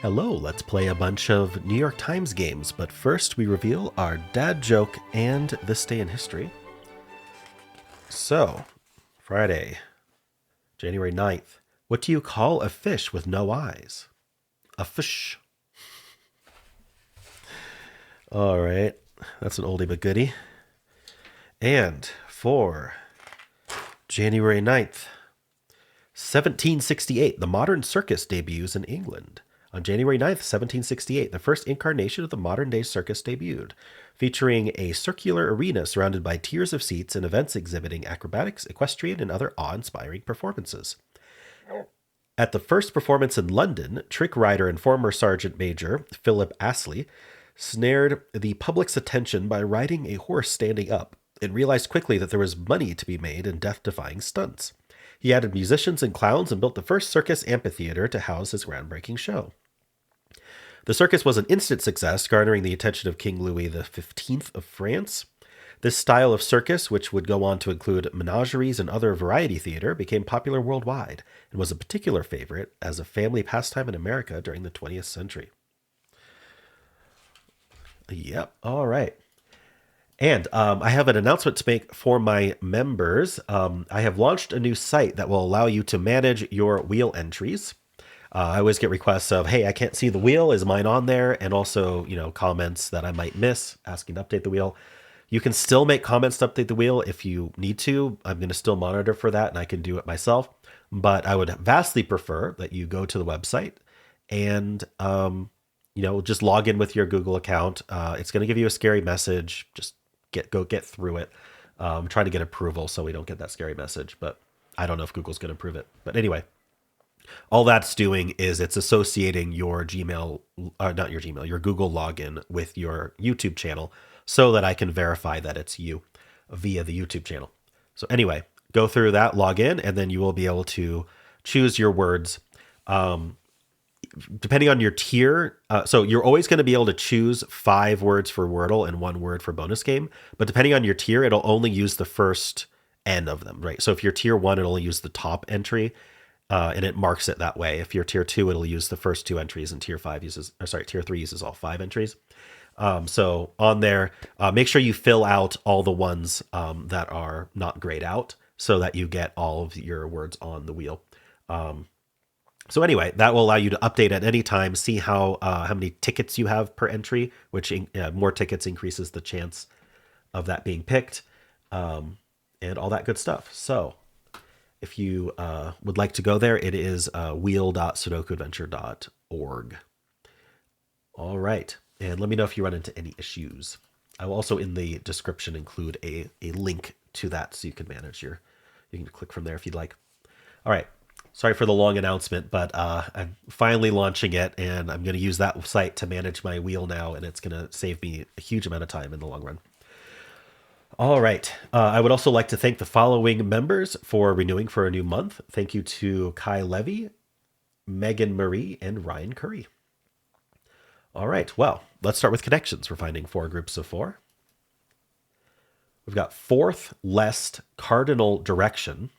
Hello, let's play a bunch of New York Times games, but first we reveal our dad joke and this day in history. So, Friday, January 9th. What do you call a fish with no eyes? A fish. All right, that's an oldie but goodie. And for January 9th, 1768, the modern circus debuts in England. On January 9th, 1768, the first incarnation of the modern-day circus debuted, featuring a circular arena surrounded by tiers of seats and events exhibiting acrobatics, equestrian, and other awe-inspiring performances. At the first performance in London, trick rider and former Sergeant Major Philip Astley snared the public's attention by riding a horse standing up and realized quickly that there was money to be made in death-defying stunts. He added musicians and clowns and built the first circus amphitheater to house his groundbreaking show. The circus was an instant success, garnering the attention of King Louis XV of France. This style of circus, which would go on to include menageries and other variety theater, became popular worldwide and was a particular favorite as a family pastime in America during the 20th century. Yep, all right. And I have an announcement to make for my members. I have launched a new site that will allow you to manage your wheel entries. I always get requests of, hey, I can't see the wheel. Is mine on there? And also, comments that I might miss, asking to update the wheel. You can still make comments to update the wheel if you need to. I'm going to still monitor for that, and I can do it myself. But I would vastly prefer that you go to the website and, just log in with your Google account. It's going to give you a scary message. Just go get through it. Try to get approval so we don't get that scary message. But I don't know if Google's going to approve it. But anyway. All that's doing is it's associating your Gmail, not your Gmail, your Google login with your YouTube channel so that I can verify that it's you via the YouTube channel. So anyway, go through that, log in, and then you will be able to choose your words. Depending on your tier, so you're always going to be able to choose 5 words for Wordle and 1 word for bonus game. But depending on your tier, it'll only use the first N of them, right? So if you're tier 1, it'll only use the top entry. And it marks it that way. If you're tier 2, it'll use the first 2 entries, and tier 3 uses all 5 entries. So on there, make sure you fill out all the ones that are not grayed out so that you get all of your words on the wheel. So anyway, that will allow you to update at any time, see how many tickets you have per entry, which more tickets increases the chance of that being picked, and all that good stuff. So if you would like to go there, it is wheel.sudokuadventure.org. All right. And let me know if you run into any issues. I will also in the description include a link to that so you can manage you can click from there if you'd like. All right. Sorry for the long announcement, but I'm finally launching it, and I'm going to use that site to manage my wheel now, and it's going to save me a huge amount of time in the long run. All right. I would also like to thank the following members for renewing for a new month. Thank you to Kai Levy, Megan Marie, and Ryan Curry. All right. Well, let's start with connections. We're finding 4 groups of 4. We've got Fourth Lest Cardinal Direction,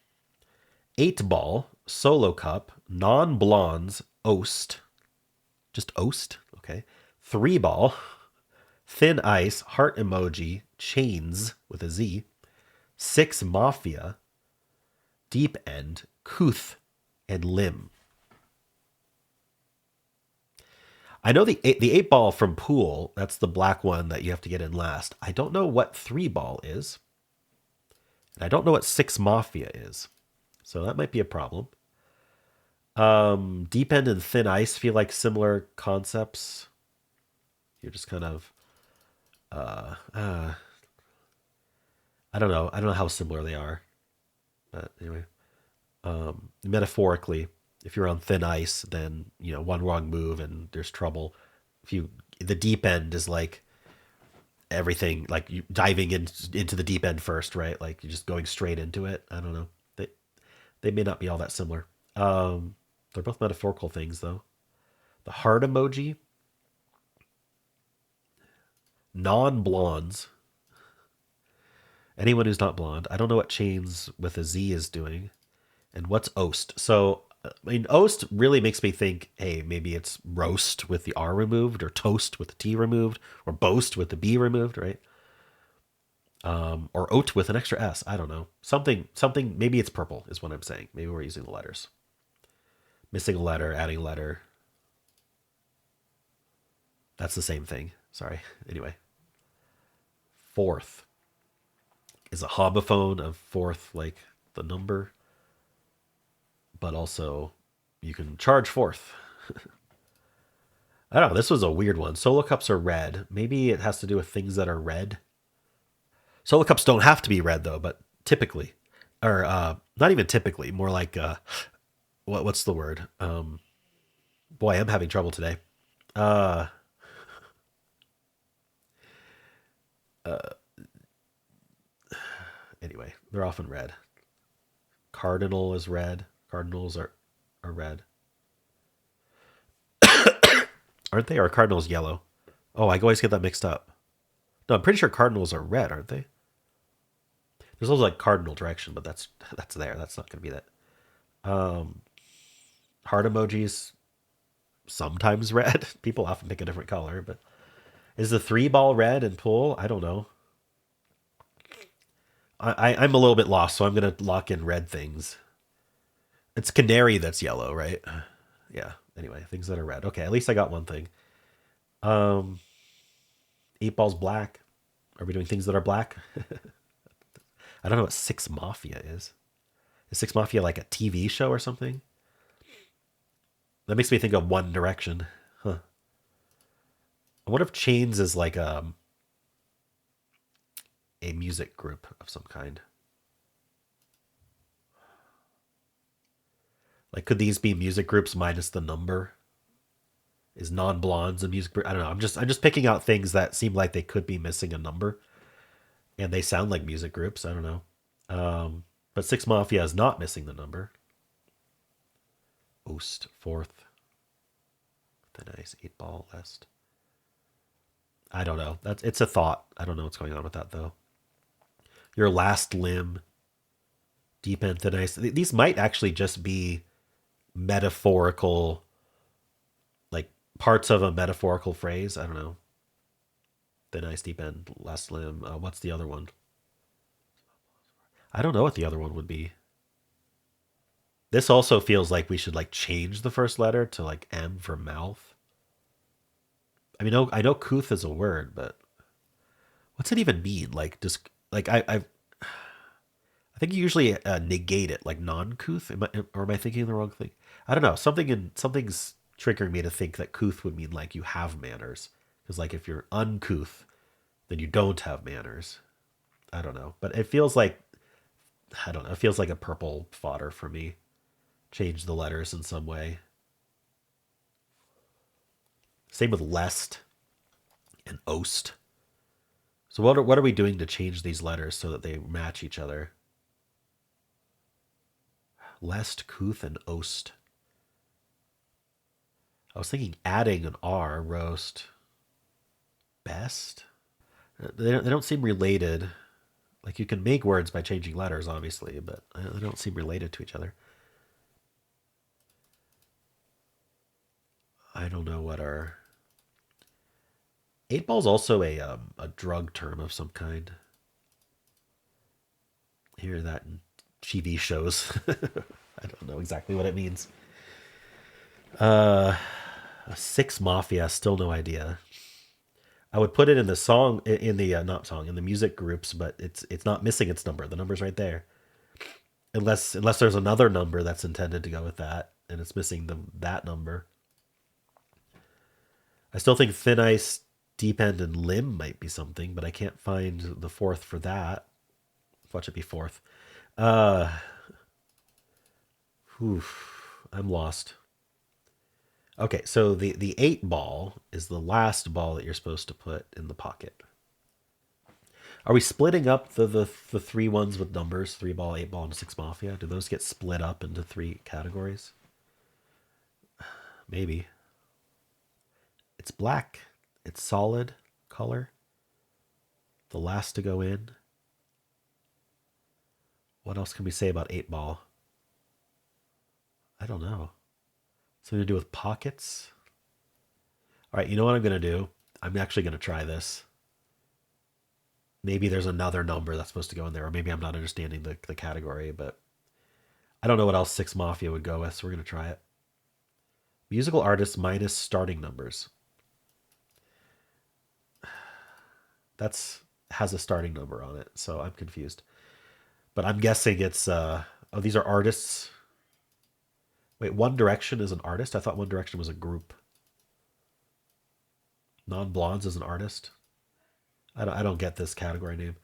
8 Ball, Solo Cup, Non-Blondes, Oast. Just Oast. Okay. 3 Ball, Thin Ice, Heart Emoji, Chains with a Z, 6 Mafia, Deep End, Kuth, and Lim. I know the 8 Ball from Pool, that's the black one that you have to get in last. I don't know what 3 Ball is. And I don't know what 6 Mafia is. So that might be a problem. Deep End and Thin Ice feel like similar concepts. You're just kind of I don't know. I don't know how similar they are. But anyway, metaphorically, if you're on thin ice, then one wrong move and there's trouble. The deep end is like everything, like you diving into the deep end first, right? Like you're just going straight into it. I don't know. They may not be all that similar. They're both metaphorical things, though. The heart emoji, non-blondes. Anyone who's not blonde. I don't know what Chains with a Z is doing. And what's Oast? So I mean, oast really makes me think, hey, maybe it's roast with the R removed, or toast with the T removed, or boast with the B removed, right? Or oat with an extra S. I don't know. Something. Maybe it's purple is what I'm saying. Maybe we're using the letters. Missing a letter, adding a letter. That's the same thing. Sorry. Anyway, fourth is a homophone of fourth, like the number, but also you can charge fourth. I don't know. This was a weird one. Solo cups are red. Maybe it has to do with things that are red. Solo cups don't have to be red though, but typically, or not even typically, more like what's the word? Boy, I'm having trouble today. Uh, anyway, they're often red. Cardinal is red. Cardinals are red, aren't they? Or are cardinals yellow? Oh, I always get that mixed up. No, I'm pretty sure cardinals are red, aren't they? There's also like cardinal direction, but that's there. That's not going to be that. Um, heart emojis sometimes red. People often pick a different color, but is the three ball red in pool? I don't know. I'm a little bit lost, so I'm gonna lock in red things. It's canary that's yellow, right? Yeah. Anyway, things that are red. Okay, at least I got one thing. Um, eight ball's black. Are we doing things that are black? I don't know what Six Mafia is. Is Six Mafia like a TV show or something? That makes me think of One Direction. Huh. I wonder if Chains is like a music group of some kind. Like, could these be music groups minus the number? Is non blondes a music group? I don't know. I'm just picking out things that seem like they could be missing a number, and they sound like music groups. I don't know. But Six Mafia is not missing the number. Oost fourth. The nice eight ball list. I don't know. It's a thought. I don't know what's going on with that though. Your last limb, deep end, thin ice. These might actually just be metaphorical, like parts of a metaphorical phrase. I don't know. Thin ice, deep end, last limb. What's the other one? I don't know what the other one would be. This also feels like we should like change the first letter to like M for mouth. I mean, I know couth is a word, but what's it even mean? Like just like I think you usually negate it like non-couth. Or am I thinking the wrong thing? I don't know. Something's triggering me to think that couth would mean like you have manners. Because like if you're uncouth, then you don't have manners. I don't know, but it feels like I don't know. It feels like a purple fodder for me. Change the letters in some way. Same with lest and oast. So what are we doing to change these letters so that they match each other? Lest, couth, and oast. I was thinking adding an R, roast, best. They don't seem related. Like you can make words by changing letters, obviously, but they don't seem related to each other. I don't know what our eight ball's also a drug term of some kind. Hear that in TV shows. I don't know exactly what it means. Uh, Six Mafia, still no idea. I would put it in the song, in the not song, in the music groups, but it's not missing its number. The number's right there. Unless there's another number that's intended to go with that, and it's missing that number. I still think thin ice, deep end, and limb might be something, but I can't find the fourth for that. Watch it be fourth. Uh, I'm lost. Okay, so the eight ball is the last ball that you're supposed to put in the pocket. Are we splitting up the three ones with numbers, three ball, eight ball, and six mafia? Do those get split up into three categories? Maybe. It's black. It's solid color. The last to go in. What else can we say about eight ball? don't know. Something to do with pockets? All right, you know what I'm going to do? I'm actually going to try this. Maybe there's another number that's supposed to go in there, or maybe I'm not understanding the category, but I don't know what else Six Mafia would go with, so we're going to try it. Musical artists minus starting numbers. That's has a starting number on it, so I'm confused. But I'm guessing it's oh, these are artists. Wait, One Direction is an artist? I thought One Direction was a group. Non Blondes is an artist. I don't get this category name.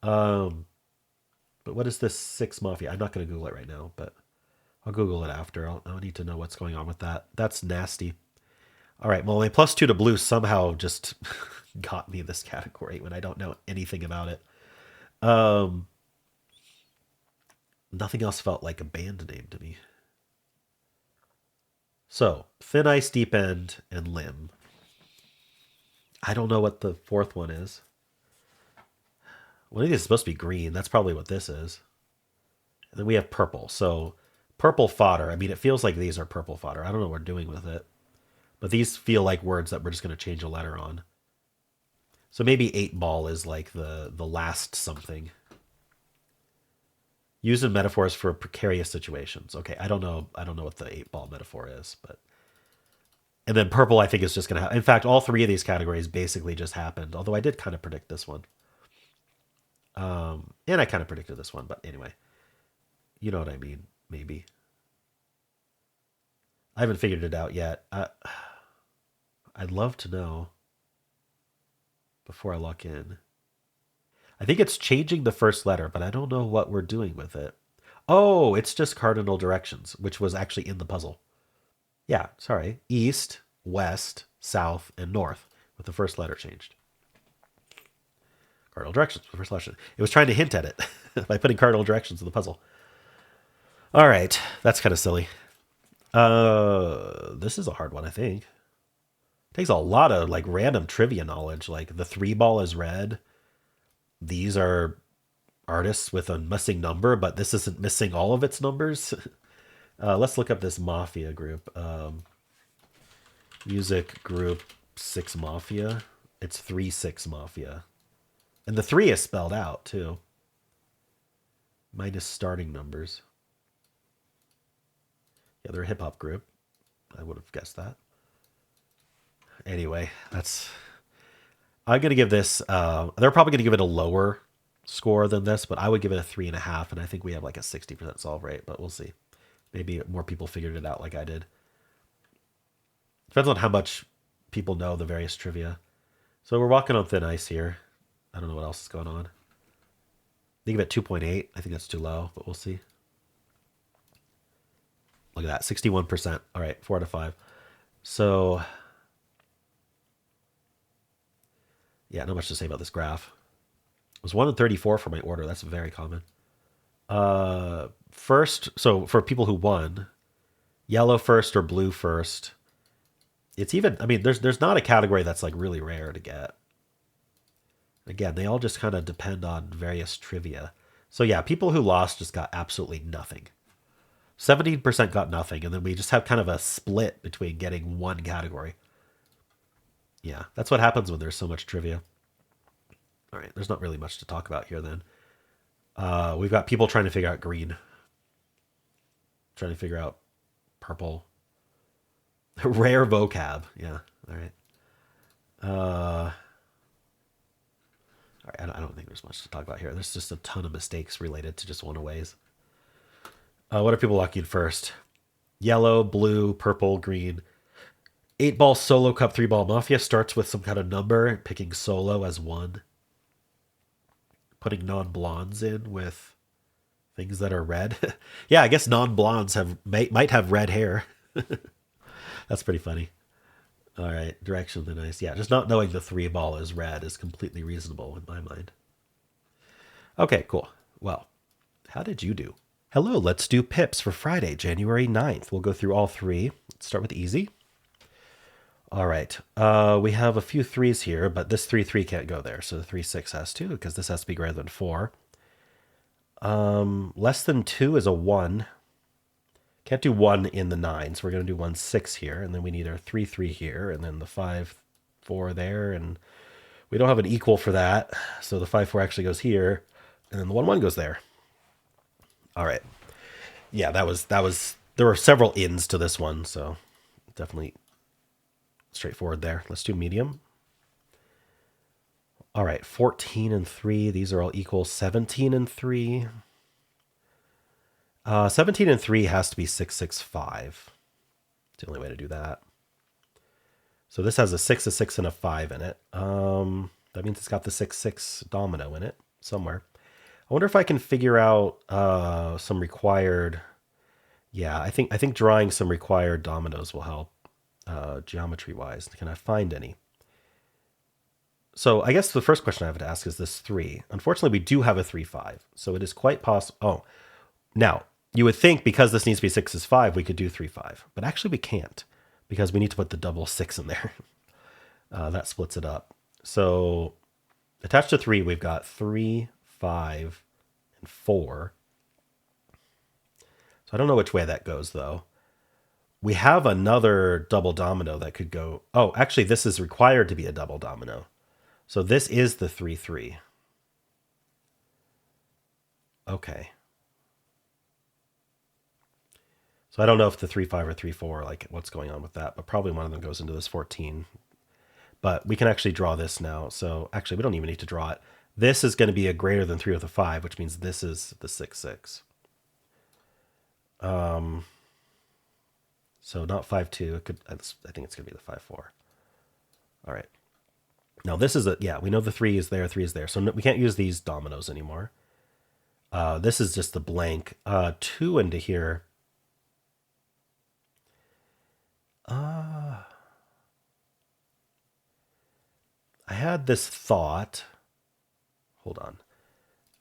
Um, but what is this Six Mafia? I'm not going to Google it right now, but I'll Google it after. I'll need to know what's going on with that. That's nasty. All right, well, my +2 to blue somehow just got me this category when I don't know anything about it. Um, Nothing else felt like a band name to me. So, Thin Ice, Deep End, and Limb. I don't know what the fourth one is. One of these is supposed to be green. That's probably what this is. And then we have purple. So, purple fodder. I mean, it feels like these are purple fodder. I don't know what we're doing with it. But these feel like words that we're just going to change a letter on. So maybe 8-ball is like the last something. Used in metaphors for precarious situations. Okay, I don't know. I don't know what the 8-ball metaphor is, but and then purple I think is just gonna have. In fact, all three of these categories basically just happened. Although I did kind of predict this one, and I kind of predicted this one. But anyway, you know what I mean. Maybe I haven't figured it out yet. I'd love to know before I lock in. I think it's changing the first letter, but I don't know what we're doing with it. Oh, it's just cardinal directions, which was actually in the puzzle. Yeah, sorry. East, west, south, and north with the first letter changed. Cardinal directions, the first letter. It was trying to hint at it by putting cardinal directions in the puzzle. All right, that's kind of silly. This is a hard one, I think. It takes a lot of like random trivia knowledge. Like the 3-ball is red. These are artists with a missing number, but this isn't missing all of its numbers. Let's look up this Mafia group. Music group 6 Mafia. It's 3-6 Mafia. And the 3 is spelled out, too. Minus starting numbers. Yeah, they're a hip-hop group. I would have guessed that. Anyway, that's... I'm going to give this... they're probably going to give it a lower score than this, but I would give it a 3.5, and I think we have like a 60% solve rate, but we'll see. Maybe more people figured it out like I did. Depends on how much people know the various trivia. So we're walking on thin ice here. I don't know what else is going on. They give it 2.8. I think that's too low, but we'll see. Look at that, 61%. All right, 4 out of 5. So, yeah, not much to say about this graph. It was 1 in 34 for my order. That's very common. First, so for people who won, yellow first or blue first. It's even, I mean, there's not a category that's like really rare to get. Again, they all just kind of depend on various trivia. So yeah, people who lost just got absolutely nothing. 17% got nothing, and then we just have kind of a split between getting one category. Yeah, that's what happens when there's so much trivia. All right, there's not really much to talk about here then. We've got people trying to figure out green. Trying to figure out purple. Rare vocab. Yeah, all right. All right, I don't think there's much to talk about here. There's just a ton of mistakes related to just one-aways. What are people locking first? Yellow, blue, purple, green. 8-ball solo cup, 3-ball mafia starts with some kind of number, picking solo as 1. Putting non-blondes in with things that are red. Yeah, I guess non-blondes might have red hair. That's pretty funny. All right, direction the nice. Yeah, just not knowing the 3-ball is red is completely reasonable in my mind. Okay, cool. Well, how did you do? Hello, let's do pips for Friday, January 9th. We'll go through all 3. Let's start with easy. All right, we have a few 3s here, but this 3-3 can't go there, so the 3-6 has to, because this has to be greater than 4. Less than 2 is a 1. Can't do 1 in the 9, so we're going to do 1, 6 here, and then we need our 3, 3 here, and then the 5, 4 there, and we don't have an equal for that, so the 5, 4 actually goes here, and then the 1, 1 goes there. All right. Yeah, that was, there were several ins to this one, so definitely straightforward there. Let's do medium. All right, 14 and 3. These are all equal. 17 and 3. 17 and 3 has to be 6, 6, 5. It's the only way to do that. So this has a 6, a 6, and a 5 in it. That means it's got the 6, 6 domino in it somewhere. I wonder if I can figure out some required... Yeah, I think drawing some required dominoes will help geometry-wise. Can I find any? So I guess the first question I have to ask is this 3. Unfortunately, we do have a 3, 5. So it is quite possible... Oh, now, you would think because this needs to be 6 is 5, we could do 3, 5. But actually we can't because we need to put the double 6 in there. That splits it up. So attached to 3, we've got 3, 5, and 4. So I don't know which way that goes, though. We have another double domino that could go... Oh, actually, this is required to be a double domino. So this is the 3, 3. Okay. So I don't know if the 3, 5 or 3, 4, like what's going on with that, but probably one of them goes into this 14. But we can actually draw this now. So actually, we don't even need to draw it. This is going to be a greater than 3 with a 5, which means this is the 6, 6. So not 5, 2. It could, I think it's going to be the 5, 4. All right. Now this is we know the 3 is there, 3 is there. So we can't use these dominoes anymore. This is just the blank. 2 into here. I had this thought. Hold on.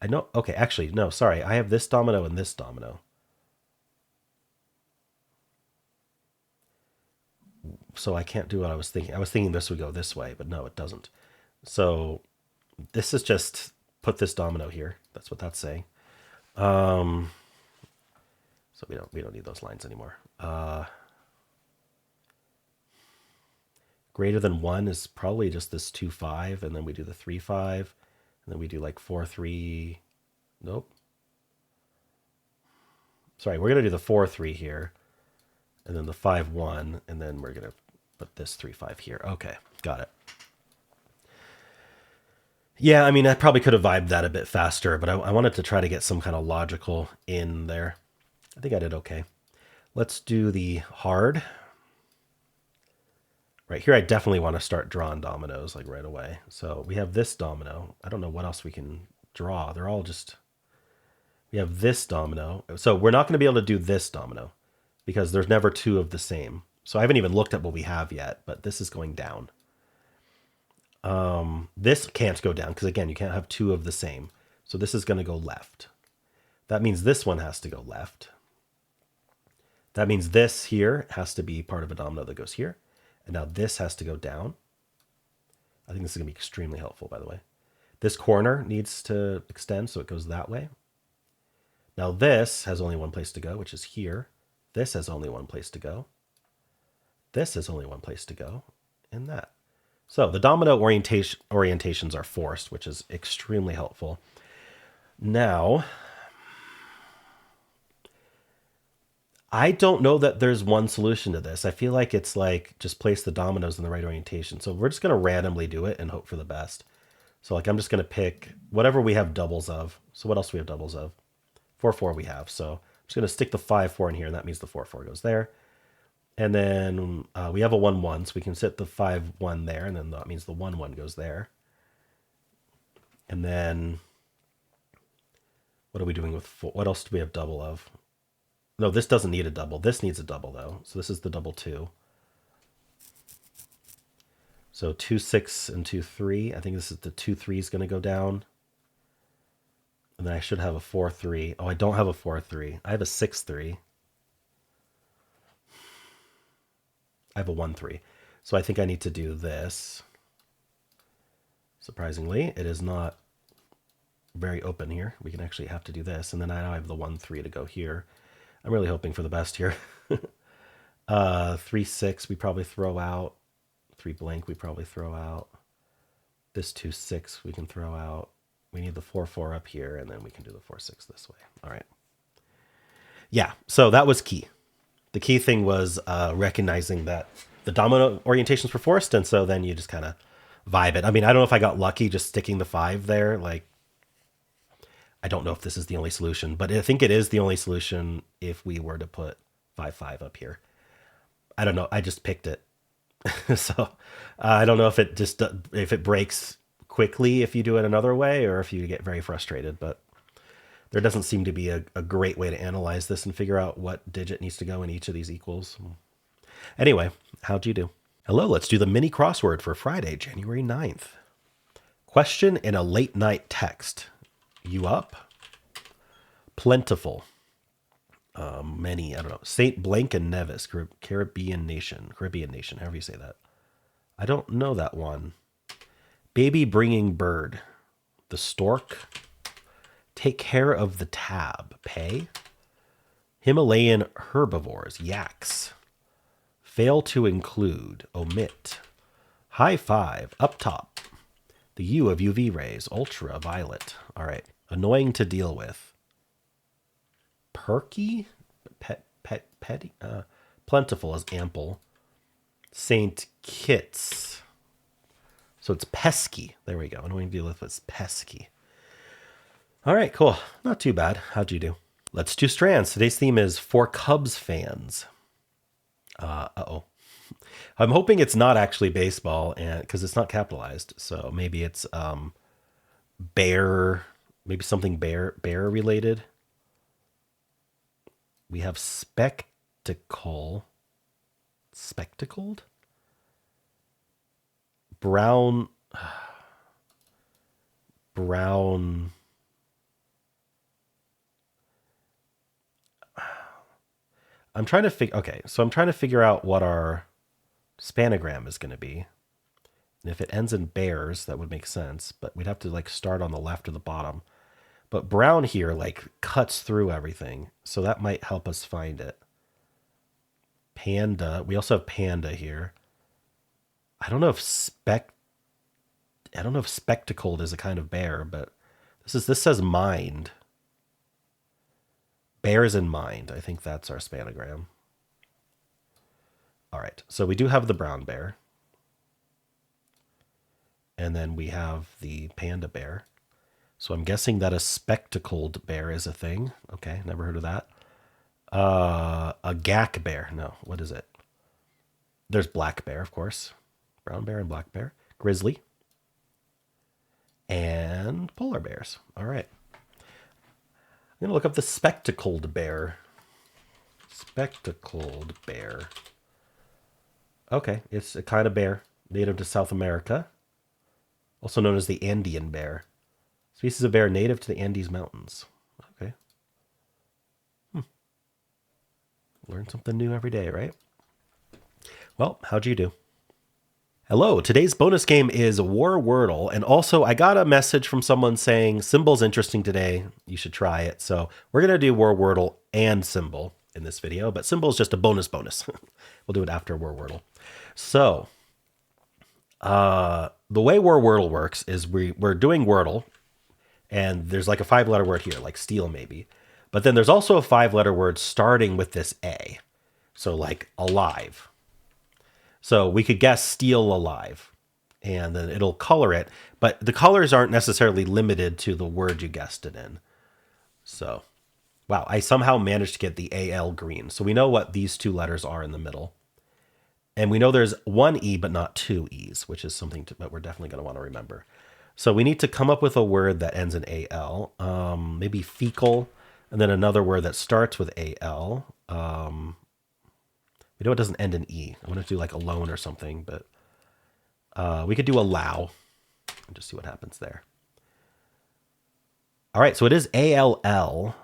I know. Okay, actually, no, sorry. I have this domino and this domino. So I can't do what I was thinking. I was thinking this would go this way, but no, it doesn't. So this is just put this domino here. That's what that's saying. So we don't need those lines anymore. Greater than 1 is probably just this 2, 5, and then we do the 3, 5, and then we do like 4, 3. Nope. Sorry, we're going to do the 4, 3 here, and then the 5, 1, and then we're going to put this 3, 5 here. Okay, got it. Yeah, I mean, I probably could have vibed that a bit faster, but I wanted to try to get some kind of logical in there. I think I did okay. Let's do the hard. Right here, I definitely want to start drawing dominoes like right away. So we have this domino. I don't know what else we can draw. They're all just... We have this domino. So we're not going to be able to do this domino because there's never 2 of the same. So I haven't even looked at what we have yet, but this is going down. This can't go down because, again, you can't have 2 of the same. So this is going to go left. That means this one has to go left. That means this here has to be part of a domino that goes here. And now this has to go down. I think this is going to be extremely helpful, by the way. This corner needs to extend, so it goes that way. Now this has only one place to go, which is here. This has only one place to go. This has only one place to go, and that. So the domino orientations are forced, which is extremely helpful. Now, I don't know that there's one solution to this. I feel like it's like just place the dominoes in the right orientation. So we're just going to randomly do it and hope for the best. So like I'm just going to pick whatever we have doubles of. So what else do we have doubles of? 4, 4 we have. So I'm just going to stick the 5, 4 in here, and that means the 4, 4 goes there. And then we have a 1, 1, so we can set the 5, 1 there, and then that means the 1, 1 goes there. And then what are we doing with 4? What else do we have double of? No, this doesn't need a double. This needs a double, though. So this is the double 2. So 2, 6, and 2, 3. I think this is the 2, 3 is going to go down. And then I should have a 4, 3. Oh, I don't have a 4, 3. I have a 6, 3. I have a 1, 3. So I think I need to do this. Surprisingly, it is not very open here. We can actually have to do this. And then now I have the 1, 3 to go here. I'm really hoping for the best here. 3 6 we probably throw out. 3 blank we probably throw out. This 2 6 we can throw out. We need the 4 4 up here, and then we can do the 4 6 this way. All right. Yeah, so that was key. The key thing was recognizing that the domino orientations were forced, and so then you just kind of vibe it. I mean, I don't know if I got lucky just sticking the 5 there. Like, I don't know if this is the only solution, but I think it is the only solution if we were to put 5 5 up here. I don't know. I just picked it. So I don't know if it breaks quickly if you do it another way or if you get very frustrated, but there doesn't seem to be a great way to analyze this and figure out what digit needs to go in each of these equals. Anyway, how'd you do? Hello, let's do the mini crossword for Friday, January 9th. Question in a late night text. You up? Plentiful. Many, I don't know. Saint Blank and Nevis, Caribbean nation, however you say that. I don't know that one. Baby bringing bird. The stork. Take care of the tab. Pay. Himalayan herbivores. Yaks. Fail to include. Omit. High five. Up top. The U of UV rays. Ultraviolet. All right. Annoying to deal with. Perky? Petty? Plentiful is ample. Saint Kitts. So it's pesky. There we go. Annoying to deal with is pesky. All right, cool. Not too bad. How'd you do? Let's do Strands. Today's theme is for Cubs fans. Uh-oh. I'm hoping it's not actually baseball, and because it's not capitalized. So maybe it's bear, maybe something bear related. We have spectacled, brown. I'm trying to figure. Okay, so I'm trying to figure out what our spanagram is going to be. And if it ends in bears, that would make sense. But we'd have to like start on the left or the bottom. But brown here like cuts through everything. So that might help us find it. Panda. We also have panda here. I don't know if spectacled is a kind of bear, but this says mind. Bears in mind. I think that's our spanagram. All right. So we do have the brown bear. And then we have the panda bear. So I'm guessing that a spectacled bear is a thing. Okay, never heard of that. A gack bear. No, what is it? There's black bear, of course. Brown bear and black bear. Grizzly. And polar bears. All right. I'm going to look up the spectacled bear. Spectacled bear. Okay, it's a kind of bear native to South America, also known as the Andean bear. Species of bear native to the Andes Mountains. Okay. Learn something new every day, right? Well, how'd you do? Hello, today's bonus game is War Wordle, and also I got a message from someone saying Symbol's interesting today, you should try it. So we're going to do War Wordle and Symbol in this video, but Symbol is just a bonus. We'll do it after War Wordle. So the way War Wordle works is we're doing Wordle, and there's like a 5-letter word here, like steel maybe. But then there's also a 5-letter word starting with this A. So like alive. So we could guess steel alive, and then it'll color it. But the colors aren't necessarily limited to the word you guessed it in. So, wow, I somehow managed to get the AL green. So we know what these 2 letters are in the middle. And we know there's 1 E, but not 2 E's, which is something that we're definitely going to want to remember. So we need to come up with a word that ends in AL, maybe fecal, and then another word that starts with AL. We know it doesn't end in E. I want to do like alone or something, but we could do allow and just see what happens there. All right, so it is ALL.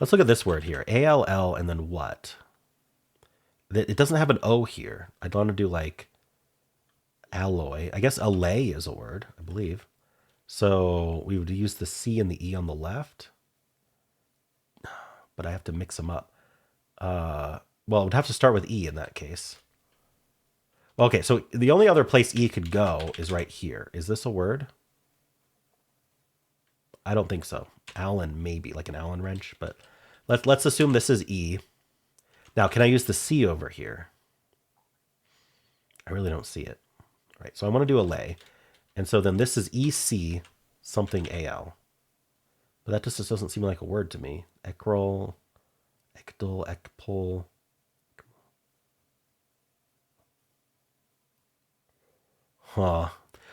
Let's look at this word here. ALL and then what? It doesn't have an O here. I'd want to do like alloy. I guess allay is a word, I believe. So we would use the C and the E on the left. but I have to mix them up. Well, it would have to start with E in that case. Okay, so the only other place E could go is right here. Is this a word? I don't think so. Allen, maybe, like an Allen wrench, but let's assume this is E. Now, can I use the C over here? I really don't see it. All right, so I want to do a lay. And so then this is EC something AL. But that just doesn't seem like a word to me. Ecrol, Ecdal, Ekpol. Huh.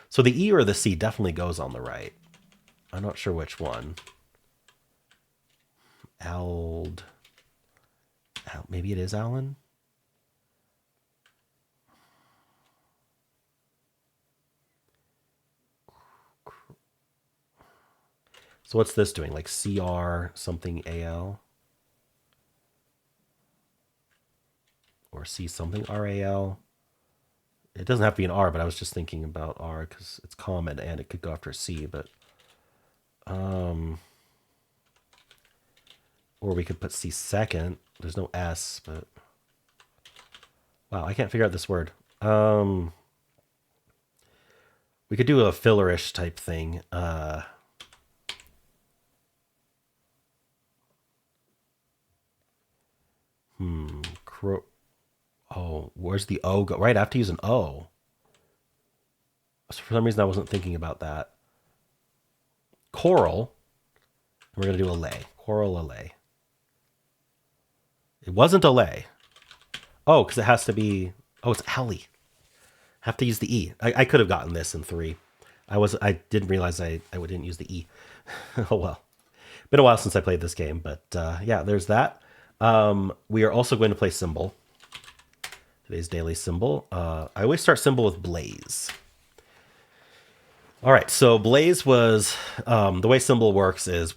So the E or the C definitely goes on the right. I'm not sure which one. Ald. Maybe it is Allen? So what's this doing? Like CR something AL? Or C something RAL? It doesn't have to be an R, but I was just thinking about R because it's common and it could go after C, but or we could put C second. There's no S, but wow, I can't figure out this word. We could do a fillerish type thing. Oh, where's the O go? Right, I have to use an O. So for some reason, I wasn't thinking about that. Coral. We're going to do a lay. Coral, a lay. It wasn't a lay. Oh, because it has to be... Oh, it's alley. Have to use the E. I could have gotten this in 3. I didn't realize I didn't use the E. Oh, well. Been a while since I played this game, but yeah, there's that. We are also going to play Symbol. Today's daily symbol. I always start symbol with Blaze. All right, so Blaze was the way symbol works is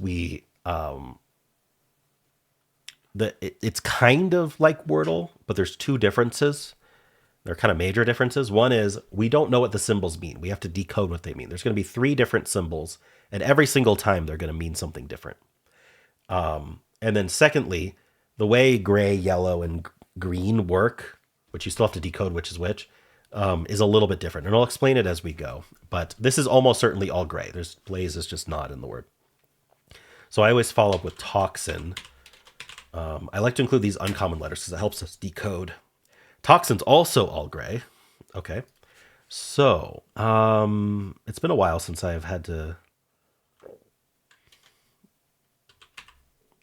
it's kind of like Wordle, but there's 2 differences. They're kind of major differences. One is we don't know what the symbols mean. We have to decode what they mean. There's going to be 3 different symbols, and every single time they're going to mean something different. And then secondly, the way gray, yellow, and green work, which you still have to decode which is which, is a little bit different. And I'll explain it as we go. But this is almost certainly all gray. There's Blaze is just not in the word. So I always follow up with toxin. I like to include these uncommon letters because it helps us decode. Toxin's also all gray. Okay. So it's been a while since I've had to...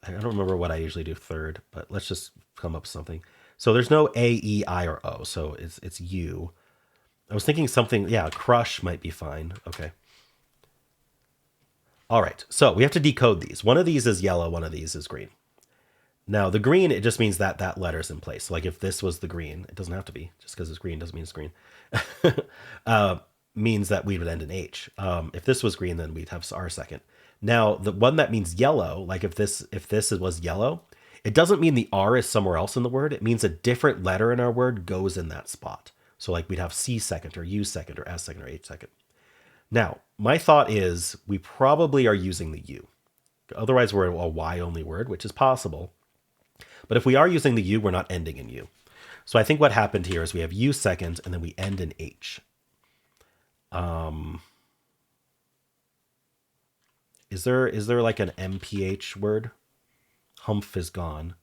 I don't remember what I usually do third, but let's just come up with something. So there's no A, E, I, or O, so it's U. I was thinking something, yeah, crush might be fine. Okay. All right, so we have to decode these. One of these is yellow, one of these is green. Now, the green, it just means that that letter's in place. So like if this was the green, it doesn't have to be. Just because it's green doesn't mean it's green. Means that we would end in H. If this was green, then we'd have R second. Now, the one that means yellow, like if this was yellow, it doesn't mean the R is somewhere else in the word. It means a different letter in our word goes in that spot. So like we'd have C second or U second or S second or H second. Now, my thought is we probably are using the U. Otherwise, we're a Y-only word, which is possible. But if we are using the U, we're not ending in U. So I think what happened here is we have U second, and then we end in H. Is there like an MPH word? Humph is gone.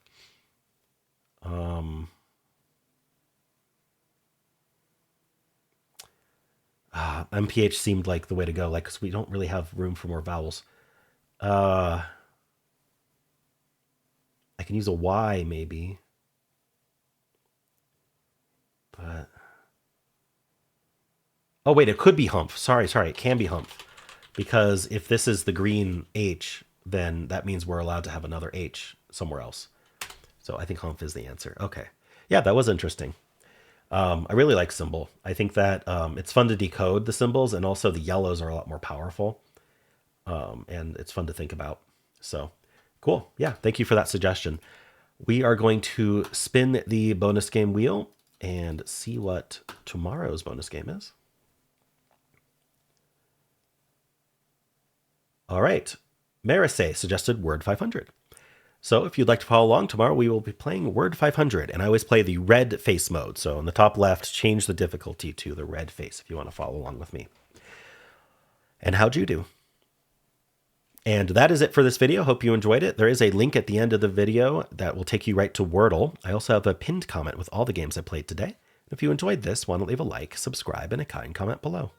MPH seemed like the way to go, like, because we don't really have room for more vowels. I can use a Y maybe. But... Oh, wait, it could be humph. Sorry, it can be humph. Because if this is the green H, then that means we're allowed to have another H somewhere else. So I think humph is the answer. Okay. Yeah, that was interesting. I really like symbol. I think that it's fun to decode the symbols, and also the yellows are a lot more powerful. And it's fun to think about. So cool. Yeah, thank you for that suggestion. We are going to spin the bonus game wheel and see what tomorrow's bonus game is. All right. Marise suggested word 500. So if you'd like to follow along tomorrow, we will be playing Word 500, and I always play the red face mode. So on the top left, change the difficulty to the red face if you want to follow along with me. And how'd you do? And that is it for this video. Hope you enjoyed it. There is a link at the end of the video that will take you right to Wordle. I also have a pinned comment with all the games I played today. If you enjoyed this, why don't leave a like, subscribe, and a kind comment below.